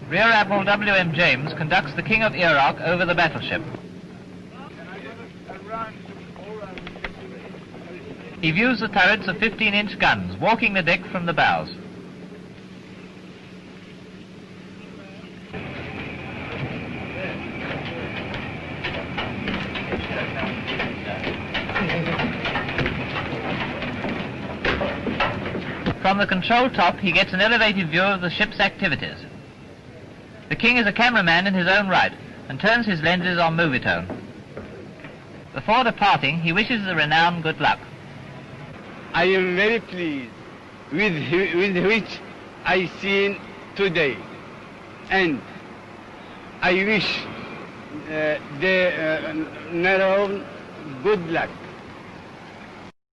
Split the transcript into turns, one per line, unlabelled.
Rear Admiral W.M. James conducts the King of Iraq over the battleship. He views the turrets of 15-inch guns, walking the deck from the bows. From the control top, he gets an elevated view of the ship's activities. The King is a cameraman in his own right and turns his lenses on movie-tone. Before departing, he wishes the renowned good luck.
I am very pleased with which I seen today, and I wish the narrow good luck.